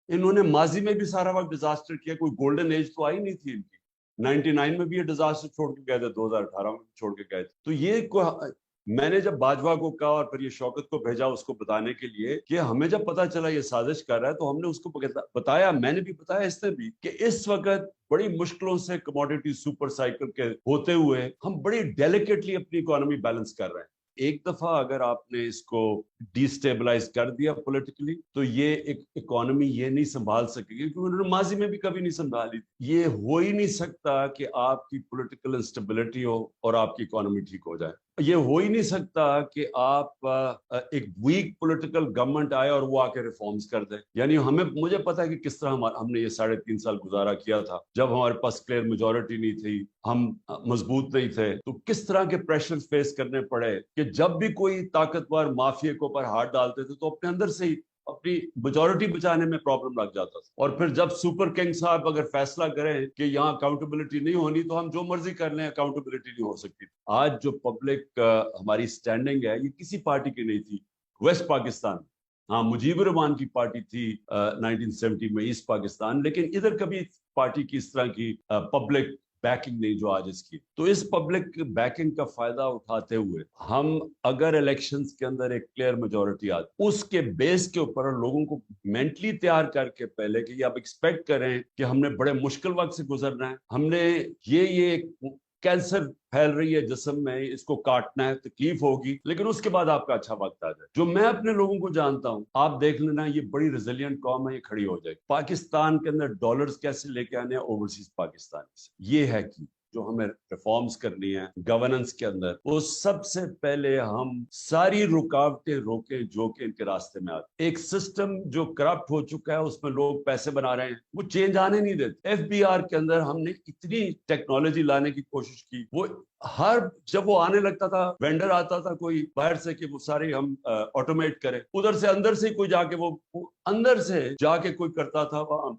انہوں نے ماضی میں بھی سارا وقت ڈیزاسٹر کیا، کوئی گولڈن ایج تو آئی نہیں تھی ان کی۔ 99 میں بھی یہ ڈیزاسٹر چھوڑ کے گئے تھے، 2018 میں چھوڑ کے گئے تھے۔ تو یہ میں نے جب باجوہ کو کہا اور پھر یہ شوکت کو بھیجا اس کو بتانے کے لیے کہ ہمیں جب پتا چلا یہ سازش کر رہا ہے، تو ہم نے اس کو بتایا، میں نے بھی بتایا اس نے بھی، کہ اس وقت بڑی مشکلوں سے کموڈیٹی سپر سائیکل کے ہوتے ہوئے ہم بڑی ڈیلیکیٹلی اپنی اکانومی بیلنس کر رہے ہیں۔ ایک دفعہ اگر آپ نے اس کو ڈی اسٹیبلائز کر دیا پولیٹیکلی، تو یہ ایک اکانومی یہ نہیں سنبھال سکے گی، کیونکہ انہوں نے ماضی میں بھی کبھی نہیں سنبھالی۔ یہ ہو ہی نہیں سکتا کہ آپ کی پولیٹیکل انسٹیبلٹی ہو اور آپ کی اکانومی ٹھیک ہو جائے۔ یہ ہو ہی نہیں سکتا کہ آپ ایک ویک پولیٹیکل گورنمنٹ آئے اور وہ آ کے ریفارمز کر دے۔ یعنی مجھے پتا ہے کہ کس طرح ہم نے یہ 3.5 سال گزارا کیا تھا، جب ہمارے پاس کلیئر میجورٹی نہیں تھی، ہم مضبوط نہیں تھے، تو کس طرح کے پریشر فیس کرنے پڑے کہ جب بھی کوئی طاقتور مافیا کے اوپر ہاتھ ڈالتے تھے تو اپنے اندر سے ہی اپنی میجورٹی بچانے میں پرابلم لگ جاتا تھا۔ اور پھر جب سپر کنگ صاحب اگر فیصلہ کریں کہ یہاں اکاؤنٹیبلٹی نہیں ہونی، تو ہم جو مرضی کر لیں، اکاؤنٹیبلٹی نہیں ہو سکتی۔ آج جو پبلک ہماری سٹینڈنگ ہے، یہ کسی پارٹی کی نہیں تھی ویسٹ پاکستان۔ ہاں، مجیب الرحمان کی پارٹی تھی 1970 میں ایسٹ پاکستان، لیکن ادھر کبھی پارٹی کی اس طرح کی پبلک بیکنگ نہیں جو آج اس کی۔ تو اس پبلک بیکنگ کا فائدہ اٹھاتے ہوئے ہم اگر الیکشنز کے اندر ایک کلیئر میجورٹی آتی، اس کے بیس کے اوپر لوگوں کو مینٹلی تیار کر کے پہلے کہ آپ ایکسپیکٹ کریں کہ ہم نے بڑے مشکل وقت سے گزرنا ہے، ہم نے یہ کینسر پھیل رہی ہے جسم میں، اس کو کاٹنا ہے، تکلیف ہوگی، لیکن اس کے بعد آپ کا اچھا وقت آ جائے۔ جو میں اپنے لوگوں کو جانتا ہوں، آپ دیکھ لینا، یہ بڑی ریزیلینٹ قوم ہے، یہ کھڑی ہو جائے گی۔ پاکستان کے اندر ڈالرز کیسے لے کے آنے ہیں اوورسیز پاکستان سے، یہ ہے کہ جو ہمیں ریفارمز کرنی ہے گورننس کے اندر، وہ سب سے پہلے ہم ساری رکاوٹیں روکیں جو کہ ان کے راستے میں آتی۔ ایک سسٹم جو کرپٹ ہو چکا ہے، اس میں لوگ پیسے بنا رہے ہیں، وہ چینج آنے نہیں دیتے۔ ایف بی آر کے اندر ہم نے اتنی ٹیکنالوجی لانے کی کوشش کی، وہ جب وہ آنے لگتا تھا، وینڈر آتا تھا کوئی باہر سے کہ وہ سارے ہم آٹومیٹ کریں، ادھر سے اندر سے کوئی جا کے وہ اندر سے جا کے کوئی کرتا تھا، وہاں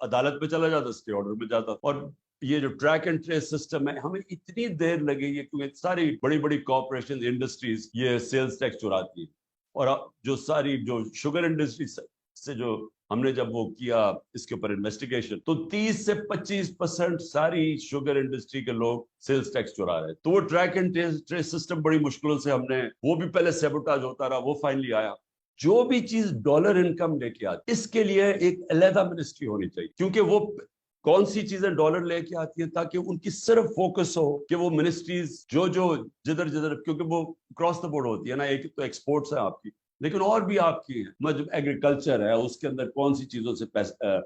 عدالت میں چلا جاتا، اسٹے آرڈر میں جاتا۔ اور یہ جو ٹریک اینڈ ٹریس سسٹم ہے، ہمیں اتنی دیر لگی ہے کیونکہ ساری بڑی بڑی کارپوریشن انڈسٹریز یہ سیلز ٹیکس چراتی ہیں، اور جو ساری جو شوگر انڈسٹری سے جو ہم نے جب وہ کیا اس کے اوپر انویسٹیگیشن، تو 30 سے 25% ساری شوگر انڈسٹری کے لوگ سیلز ٹیکس چرا رہے ہیں۔ تو وہ ٹریک اینڈ ٹریس سسٹم بڑی مشکلوں سے ہم نے، وہ بھی پہلے سیبوٹاج ہوتا رہا، وہ فائنلی آیا۔ جو بھی چیز ڈالر انکم لے کے آتی، اس کے لیے ایک علیحدہ منسٹری ہونی چاہیے، کیونکہ وہ کون سی چیزیں ڈالر لے کے آتی ہیں، تاکہ ان کی صرف فوکس ہو کہ وہ منسٹریز جو جدھر، کیونکہ وہ کراس دا بورڈ ہوتی ہے نا، ایک تو ایکسپورٹس ہیں آپ کی، لیکن اور بھی آپ کی ہیں، ایگریکلچر ہے، اس کے اندر کون سی چیزوں سے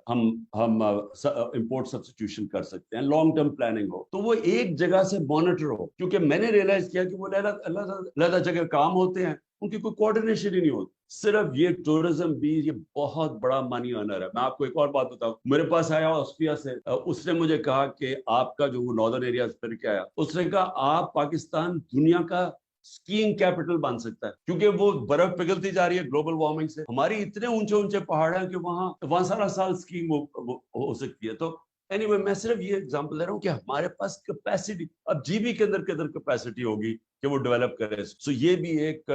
ہم امپورٹ سبسٹیوشن کر سکتے ہیں، لانگ ٹرم پلاننگ ہو، تو وہ ایک جگہ سے مانیٹر ہو۔ کیونکہ میں نے ریئلائز کیا کہ وہ علیحدہ جگہ کام ہوتے ہیں، ان کی کوئی کوارڈینیشن ہی نہیں ہوتی۔ صرف یہ ٹورزم بھی یہ بہت بڑا منی ارنر ہے۔ میں آپ کو ایک اور بات بتاؤں، میرے پاس آیا آسٹریا سے، اس نے مجھے کہا کہ آپ کا جو ناردرن ایریاز پھر کے آیا، اس نے کہا آپ پاکستان دنیا کا اسکیئنگ کیپٹل بن سکتا ہے، کیونکہ وہ برف پگھلتی جا رہی ہے گلوبل وارمنگ سے۔ ہماری اتنے اونچے اونچے پہاڑ ہیں کہ وہاں سارا سال اسکیئنگ ہو سکتی ہے۔ تو anyway، میں صرف یہ اگزامپل دے رہا ہوں کہ ہمارے پاس کیپیسٹی، اب جی بی کے اندر کیپیسٹی ہوگی کہ وہ ڈیولپ کرے۔ سو یہ بھی ایک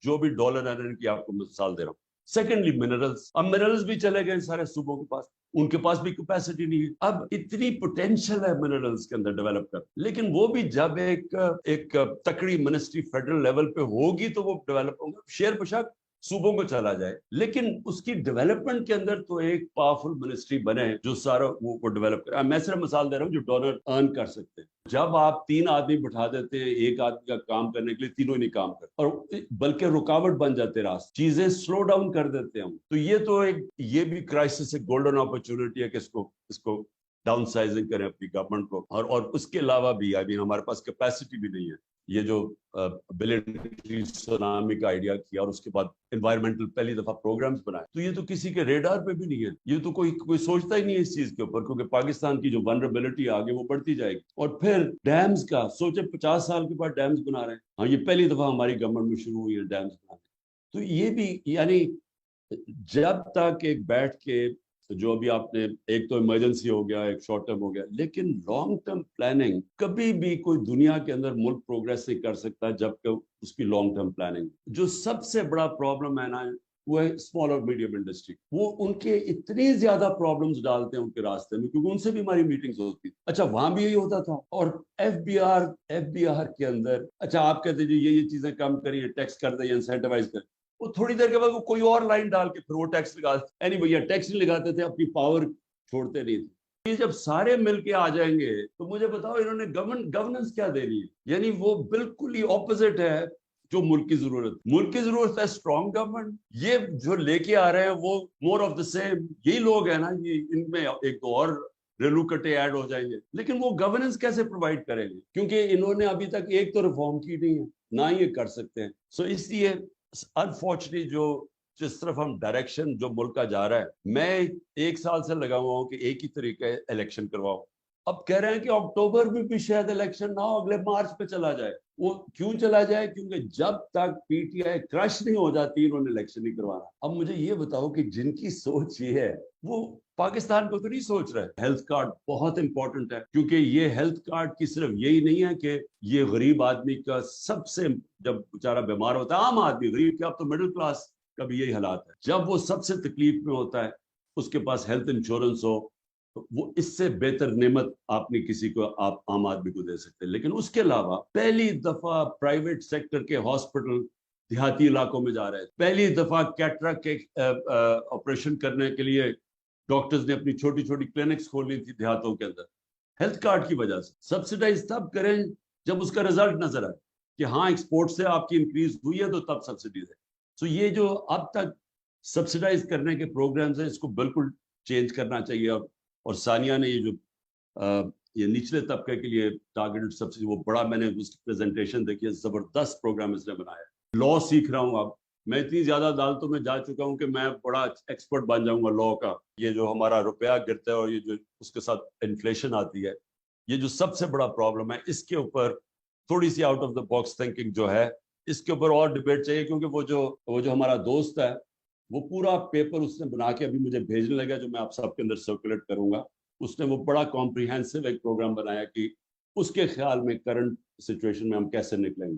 جو بھی ڈالر ارنر کی آپ کو مثال دے رہا ہوں۔ سیکنڈلی منرلز، اب منرلز بھی چلے گئے سارے صوبوں کے پاس، ان کے پاس بھی کیپیسٹی نہیں ہے۔ اب اتنی پوٹینشیل ہے منرلز کے اندر ڈیولپ کر، لیکن وہ بھی جب ایک تکڑی منسٹری فیڈرل لیول پہ ہوگی تو وہ ڈیولپ ہوگا۔ شیر بشک صوبوں کو چلا جائے، لیکن اس کی ڈیولپمنٹ کے اندر تو ایک پاورفل منسٹری بنے جو سارا وہ ڈیولپ کرے۔ میں صرف مثال دے رہا ہوں جو ڈالر ارن کر سکتے ہیں۔ جب آپ 3 آدمی بٹھا دیتے ہیں ایک آدمی کا کام کرنے کے لیے، تینوں ہی نہیں کام کرتے، اور بلکہ رکاوٹ بن جاتے، راست چیزیں سلو ڈاؤن کر دیتے ہیں۔ تو یہ بھی کرائسس، ایک گولڈن اپرچونٹی ہے کہ اس کو ڈاؤن سائزنگ کریں اپنی گورنمنٹ کو، اور اس کے علاوہ بھی ابھی ہمارے پاس کیپیسٹی بھی نہیں ہے۔ یہ جو بلینٹری سونامی کا آئیڈیا کیا اور اس کے بعد انوائرمنٹل پہلی دفعہ پروگرامز بنائے، تو یہ تو کسی کے ریڈار پہ بھی نہیں ہے، یہ تو کوئی سوچتا ہی نہیں ہے اس چیز کے اوپر، کیونکہ پاکستان کی جو ولنریبلٹی آگے وہ بڑھتی جائے گی۔ اور پھر ڈیمز کا سوچے، 50 سال کے بعد ڈیمز بنا رہے ہیں، ہاں یہ پہلی دفعہ ہماری گورنمنٹ میں شروع ہوئی ہے ڈیمز بنانے۔ تو یہ بھی یعنی جب تک ایک بیٹھ کے جو ابھی آپ نے، ایک تو ایمرجنسی ہو گیا، ایک شارٹ ٹرم ہو گیا، لیکن لانگ ٹرم پلاننگ کبھی بھی کوئی دنیا کے اندر ملک پروگریس نہیں کر سکتا جب کہ اس کی لانگ ٹرم پلاننگ۔ جو سب سے بڑا پرابلم ہے نا وہ ہے اسمال اور میڈیم انڈسٹری. وہ ان کے اتنی زیادہ پرابلمس ڈالتے ہیں ان کے راستے میں, کیونکہ ان سے بھی ہماری میٹنگز ہوتی تھی. اچھا وہاں بھی یہی ہوتا تھا. اور ایف بی آر کے اندر اچھا آپ کہتے ہیں یہ چیزیں کم کریے, ٹیکس کر دیں, انسینٹیوائز کریں, وہ تھوڑی دیر کے بعد وہ کوئی اور لائن ڈال کے پھر وہ ٹیکس لگا, بھیا ٹیکس نہیں لگاتے تھے, اپنی پاور چھوڑتے نہیں تھے. یہ جب سارے مل کے آ جائیں گے تو مجھے بتاؤ انہوں نے گورننس کیا دینی ہے. یعنی وہ بالکل ہی اپوزٹ ہے جو ملک کی ضرورت. ملک کی ضرورت ہے اسٹرانگ گورنمنٹ. یہ جو لے کے آ رہے ہیں وہ مور آف دا سیم. یہی لوگ ہیں نا, یہ ان میں ایک دو اور ریلو کٹے ایڈ ہو جائیں گے, لیکن وہ گورننس کیسے پرووائڈ کریں گے, کیونکہ انہوں نے ابھی تک ایک تو ریفارم کی نہیں ہے, نہ ہی یہ کر سکتے ہیں. سو اس لیے انفارچونیٹلی جس طرف ہم ڈائریکشن جو ملک کا جا رہا ہے, میں 1 سال سے لگا ہوا ہوں کہ ایک ہی طریقے الیکشن کرواؤ. اب کہہ رہے ہیں کہ اکتوبر میں بھی شاید الیکشن نہ ہو, اگلے مارچ پہ چلا جائے. وہ کیوں چلا جائے؟ کیونکہ جب تک پی ٹی آئی کرش نہیں ہو جاتی انہوں نے الیکشن نہیں کروانا. اب مجھے یہ بتاؤ کہ جن کی سوچ یہ ہے وہ پاکستان کو تو نہیں سوچ رہے. ہیلتھ کارڈ بہت امپورٹنٹ ہے, کیونکہ یہ ہیلتھ کارڈ کی صرف یہی نہیں ہے کہ یہ غریب آدمی کا سب سے, جب بیچارہ بیمار ہوتا ہے, عام آدمی, غریب کیا, اب تو مڈل کلاس کا بھی یہی حالات ہے, جب وہ سب سے تکلیف میں ہوتا ہے اس کے پاس ہیلتھ انشورنس ہو, وہ اس سے بہتر نعمت آپ نے کسی کو, آپ عام آدمی کو دے سکتے ہیں. لیکن اس کے علاوہ پہلی دفعہ پرائیویٹ سیکٹر کے ہاسپٹل دیہاتی علاقوں میں جا رہے ہیں. پہلی دفعہ کیٹریکٹ کے آپریشن کرنے کے لیے ڈاکٹرز نے اپنی چھوٹی چھوٹی کلینکس کھولی تھی دیہاتوں کے اندر, ہیلتھ کارڈ کی وجہ سے. سبسڈائز تب کریں جب اس کا رزلٹ نظر آئے کہ ہاں ایکسپورٹ سے آپ کی انکریز ہوئی ہے, تو تب سبسڈیز ہے. سو یہ جو اب تک سبسڈائز کرنے کے پروگرامز ہیں, اس کو بالکل چینج کرنا چاہیے. اور ثانیہ نے یہ جو یہ نچلے طبقے کے لیے ٹارگیٹڈ سبسڈی, وہ بڑا, میں نے اس کی پریزنٹیشن دیکھی ہے, زبردست پروگرام اس نے بنایا. لا سیکھ رہا ہوں اب میں, اتنی زیادہ عدالتوں میں جا چکا ہوں کہ میں بڑا ایکسپرٹ بن جاؤں گا لا کا. یہ جو ہمارا روپیہ گرتا ہے اور یہ جو اس کے ساتھ انفلیشن آتی ہے, یہ جو سب سے بڑا پرابلم ہے, اس کے اوپر تھوڑی سی out of the box thinking جو ہے, اس کے اوپر اور ڈبیٹ چاہیے. کیونکہ وہ جو ہمارا دوست ہے, وہ پورا پیپر اس نے بنا کے ابھی مجھے بھیجنے لگا, جو میں آپ سب کے اندر سرکولیٹ کروں گا. اس نے وہ بڑا کمپریہنسو ایک پروگرام بنایا کہ اس کے خیال میں کرنٹ سچویشن میں ہم کیسے نکلیں گے.